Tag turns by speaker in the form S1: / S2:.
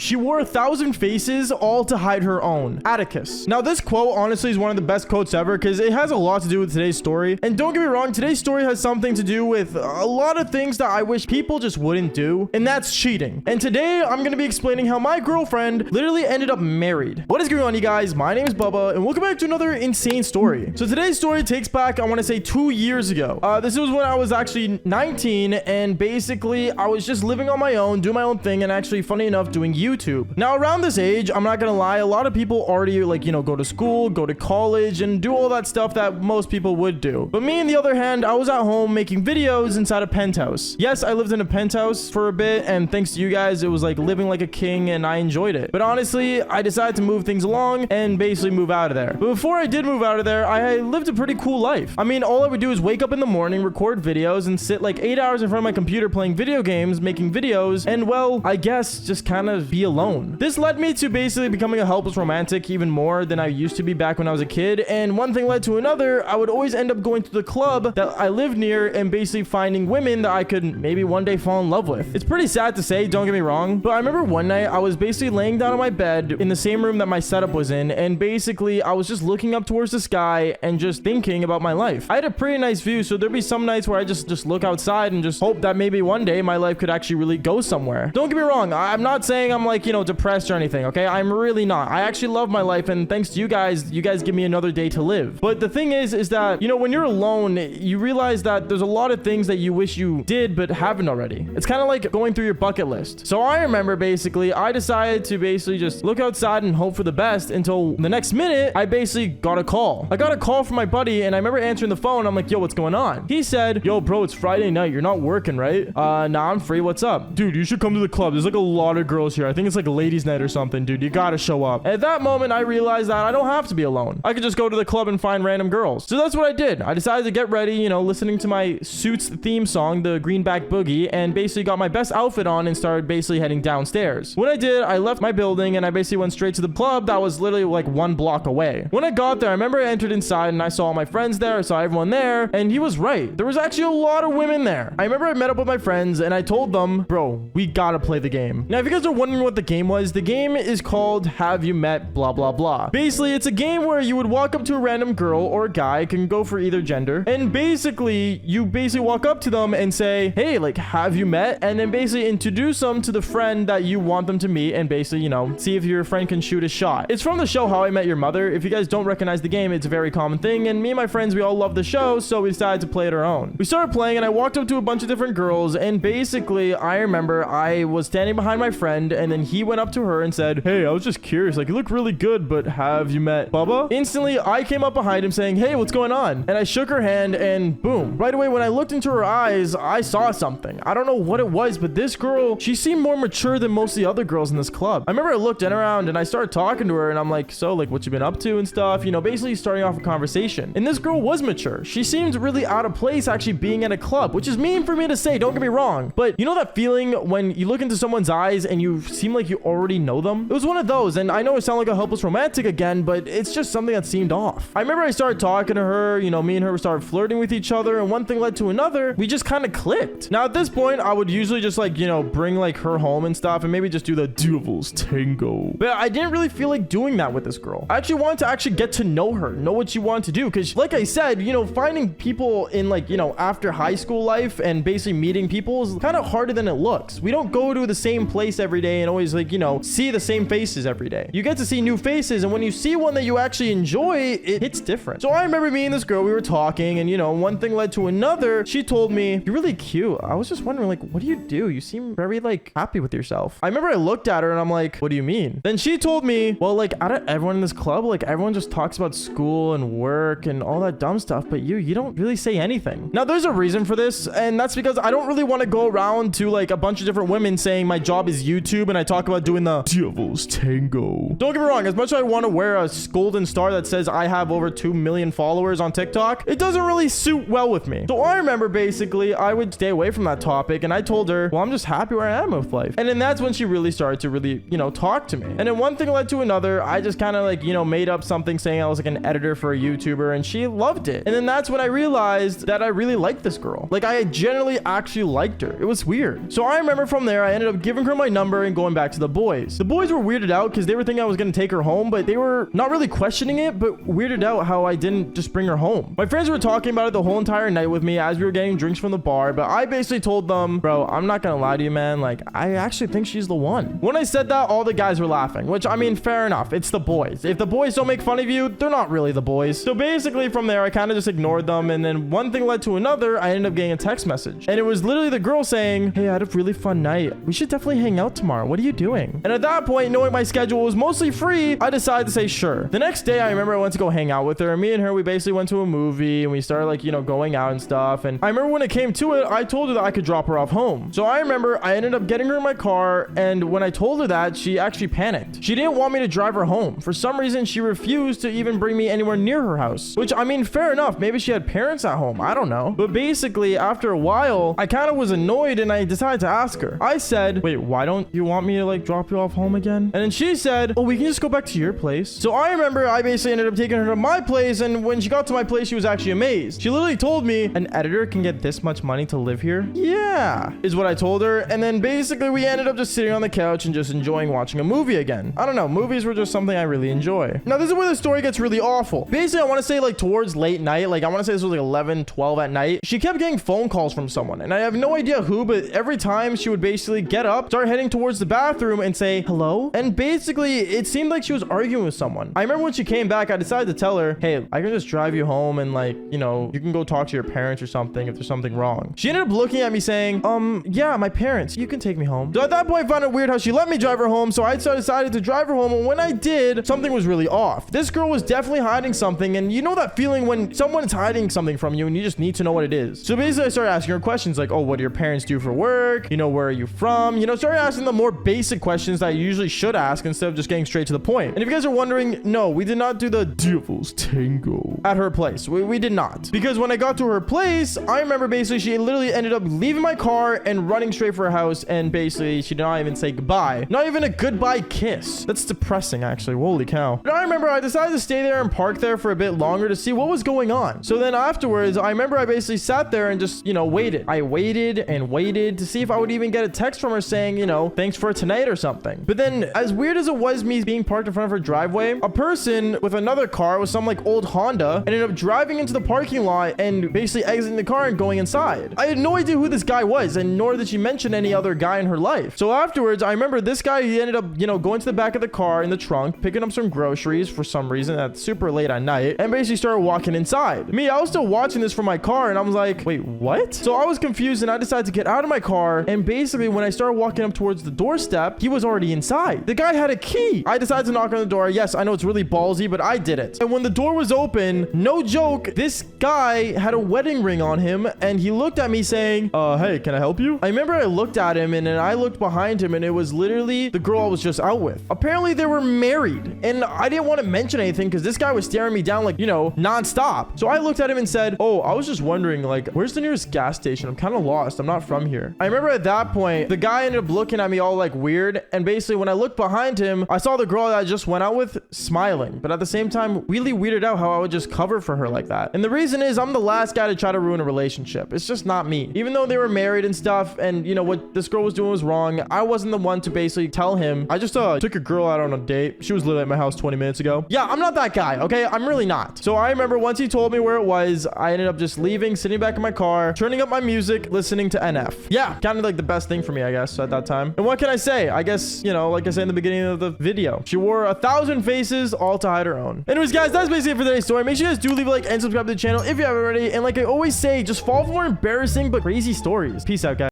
S1: She wore 1,000 faces, all to hide her own. Atticus. Now, this quote honestly is one of the best quotes ever because it has a lot to do with today's story. And don't get me wrong, today's story has something to do with a lot of things that I wish people just wouldn't do, and that's cheating. And today, I'm going to be explaining how my girlfriend literally ended up married. What is going on, you guys? My name is Bubba, and welcome back to another insane story. So today's story takes back, I want to say 2 years ago. This was when I was actually 19, and basically, I was just living on my own, doing my own thing, and actually, funny enough, doing YouTube. Now, around this age, I'm not gonna lie, a lot of people already, like, you know, go to school, go to college, and do all that stuff that most people would do. But me, on the other hand, I was at home making videos inside a penthouse. Yes, I lived in a penthouse for a bit, and thanks to you guys, it was like living like a king, and I enjoyed it. But honestly, I decided to move things along and basically move out of there. But before I did move out of there, I lived a pretty cool life. I mean, all I would do is wake up in the morning, record videos, and sit like 8 hours in front of my computer playing video games, making videos, and well, I guess just kind of be alone. This led me to basically becoming a helpless romantic even more than I used to be back when I was a kid, and one thing led to another. I would always end up going to the club that I lived near and basically finding women that I could maybe one day fall in love with. It's pretty sad to say, don't get me wrong, but I remember one night I was basically laying down on my bed in the same room that my setup was in, and basically I was just looking up towards the sky and just thinking about my life. I had a pretty nice view, so there'd be some nights where I just look outside and just hope that maybe one day my life could actually really go somewhere. Don't get me wrong, I'm not saying I'm like, you know, depressed or anything, okay? I'm really not. I actually love my life, and thanks to you guys give me another day to live. But the thing is that, you know, when you're alone, you realize that there's a lot of things that you wish you did but haven't already. It's kind of like going through your bucket list. So I remember basically, I decided to basically just look outside and hope for the best until the next minute, I basically got a call. I got a call from my buddy, and I remember answering the phone. I'm like, yo, what's going on? He said, yo, bro, it's Friday night. You're not working, right? Nah, I'm free. What's up? Dude, you should come to the club. There's like a lot of girls here. I think it's like a ladies' night or something, dude. You gotta show up. At that moment, I realized that I don't have to be alone. I could just go to the club and find random girls. So that's what I did. I decided to get ready, you know, listening to my Suits theme song, the Greenback Boogie, and basically got my best outfit on and started basically heading downstairs. When I did, I left my building and I basically went straight to the club that was literally like 1 block away. When I got there, I remember I entered inside and I saw all my friends there. I saw everyone there, and he was right. There was actually a lot of women there. I remember I met up with my friends and I told them, bro, we gotta play the game. Now, if you guys are wondering what the game was, the game is called Have You Met Blah Blah Blah. Basically, it's a game where you would walk up to a random girl or guy, can go for either gender, and basically, you basically walk up to them and say, hey, like, have you met? And then basically introduce them to the friend that you want them to meet, and basically, you know, see if your friend can shoot a shot. It's from the show How I Met Your Mother. If you guys don't recognize the game, it's a very common thing, and me and my friends, we all love the show, so we decided to play it our own. We started playing, and I walked up to a bunch of different girls, and basically, I remember I was standing behind my friend, and then he went up to her and said, hey, I was just curious, like, you look really good, but have you met Bubba? Instantly, I came up behind him saying, hey, what's going on? And I shook her hand, and boom. Right away, when I looked into her eyes, I saw something. I don't know what it was, but this girl, she seemed more mature than most of the other girls in this club. I remember I looked in around, and I started talking to her, and I'm like, so, like, what you been up to and stuff? You know, basically starting off a conversation. And this girl was mature. She seemed really out of place actually being at a club, which is mean for me to say, don't get me wrong. But you know that feeling when you look into someone's eyes and you seem like you already know them? It was one of those, and I know it sounds like a helpless romantic again, but it's just something that seemed off. I remember I started talking to her, you know, me and her started flirting with each other, and one thing led to another. We just kind of clicked. Now, at this point, I would usually just like, you know, bring like her home and stuff and maybe just do the devil's tango. But I didn't really feel like doing that with this girl. I actually wanted to actually get to know her, know what she wanted to do. Because like I said, you know, finding people in like, you know, after high school life and basically meeting people is kind of harder than it looks. We don't go to the same place every day and always like, you know, see the same faces every day. You get to see new faces, and when you see one that you actually enjoy, it hits different. So I remember me and this girl, we were talking, and you know, one thing led to another. She told me, you're really cute. I was just wondering, like, what do you do? You seem very like happy with yourself. I remember I looked at her and I'm like, what do you mean? Then she told me, well, like out of everyone in this club, like everyone just talks about school and work and all that dumb stuff, but you don't really say anything. Now there's a reason for this, and that's because I don't really want to go around to like a bunch of different women saying my job is YouTube and I talk about doing the devil's tango. Don't get me wrong, as much as I want to wear a golden star that says I have over 2 million followers on TikTok, it doesn't really suit well with me. So I remember basically I would stay away from that topic, and I told her, well, I'm just happy where I am with life. And then that's when she really started to really, you know, talk to me. And then one thing led to another. I just kind of like, you know, made up something saying I was like an editor for a YouTuber, and she loved it. And then that's when I realized that I really liked this girl. Like I generally actually liked her. It was weird. So I remember from there, I ended up giving her my number and going going back to the boys. The boys were weirded out because they were thinking I was going to take her home, but they were not really questioning it, but weirded out how I didn't just bring her home. My friends were talking about it the whole entire night with me as we were getting drinks from the bar, but I basically told them, bro, I'm not going to lie to you, man. Like, I actually think she's the one. When I said that, all the guys were laughing, which, I mean, fair enough. It's the boys. If the boys don't make fun of you, they're not really the boys. So basically from there, I kind of just ignored them. And then one thing led to another. I ended up getting a text message, and it was literally the girl saying, hey, I had a really fun night. We should definitely hang out tomorrow. What are you doing? And at that point, knowing my schedule was mostly free, I decided to say sure. The next day, I remember I went to go hang out with her, and me and her, we basically went to a movie, and we started like, you know, going out and stuff. And I remember when it came to it, I told her that I could drop her off home. So I remember I ended up getting her in my car, and when I told her that, she actually panicked. She didn't want me to drive her home. For some reason, she refused to even bring me anywhere near her house, which, I mean, fair enough. Maybe she had parents at home. I don't know. But basically, after a while, I kind of was annoyed, and I decided to ask her. I said, wait, why don't you want me to like drop you off home again? And then she said, oh, we can just go back to your place. So I remember I basically ended up taking her to my place, and when she got to my place, she was actually amazed. She literally told me, an editor can get this much money to live here? Yeah, is what I told her. And then basically we ended up just sitting on the couch and just enjoying watching a movie again. I don't know, movies were just something I really enjoy. Now this is where the story gets really awful. Basically, I want to say like towards late night, like I want to say this was like 11, 12 at night. She kept getting phone calls from someone, and I have no idea who, but every time she would basically get up, start heading towards the bathroom and say, hello? And basically, it seemed like she was arguing with someone. I remember when she came back, I decided to tell her, hey, I can just drive you home and like, you know, you can go talk to your parents or something if there's something wrong. She ended up looking at me saying, yeah, my parents, you can take me home. So at that point, I found it weird how she let me drive her home, so I decided to drive her home, and when I did, something was really off. This girl was definitely hiding something, and you know that feeling when someone's hiding something from you and you just need to know what it is. So basically, I started asking her questions like, oh, what do your parents do for work? You know, where are you from? You know, started asking the more basic questions that I usually should ask instead of just getting straight to the point. And if you guys are wondering, no, we did not do the devil's tango at her place. We did not. Because when I got to her place, I remember basically she literally ended up leaving my car and running straight for her house, and basically she did not even say goodbye. Not even a goodbye kiss. That's depressing, actually. Holy cow. But I remember I decided to stay there and park there for a bit longer to see what was going on. So then afterwards, I remember I basically sat there and just, you know, waited. I waited and waited to see if I would even get a text from her saying, you know, thanks for tonight or something. But then, as weird as it was me being parked in front of her driveway, a person with another car with some like old Honda ended up driving into the parking lot and basically exiting the car and going inside. I had no idea who this guy was, and nor did she mention any other guy in her life. So afterwards, I remember this guy, he ended up, you know, going to the back of the car in the trunk, picking up some groceries for some reason at super late at night, and basically started walking inside. Me, I was still watching this from my car, and I was like, wait, what? So I was confused, and I decided to get out of my car, and basically when I started walking up towards the doorstep, he was already inside. The guy had a key. I decided to knock on the door. Yes, I know it's really ballsy, but I did it. And when the door was open, no joke, this guy had a wedding ring on him, and he looked at me saying, hey, can I help you? I remember I looked at him, and then I looked behind him, and it was literally the girl I was just out with. Apparently they were married, and I didn't want to mention anything because this guy was staring me down like, you know, nonstop. So I looked at him and said, oh, I was just wondering, like, where's the nearest gas station? I'm kind of lost. I'm not from here. I remember at that point, the guy ended up looking at me all like weird, and basically when I looked behind him, I saw the girl that I just went out with smiling, but at the same time, really weirded out how I would just cover for her like that. And the reason is I'm the last guy to try to ruin a relationship. It's just not me. Even though they were married and stuff, and you know what this girl was doing was wrong, I wasn't the one to basically tell him. I just took a girl out on a date. She was literally at my house 20 minutes ago. Yeah, I'm not that guy, okay? I'm really not. So I remember once he told me where it was, I ended up just leaving, sitting back in my car, turning up my music, listening to NF. Yeah, kind of like the best thing for me, I guess, at that time. And what can I say? I guess, you know, like I said in the beginning of the video, she wore 1,000 faces, all to hide her own. Anyways, guys, that's basically it for today's story. Make sure you guys do leave a like and subscribe to the channel if you haven't already. And like I always say, just follow for more embarrassing but crazy stories. Peace out, guys.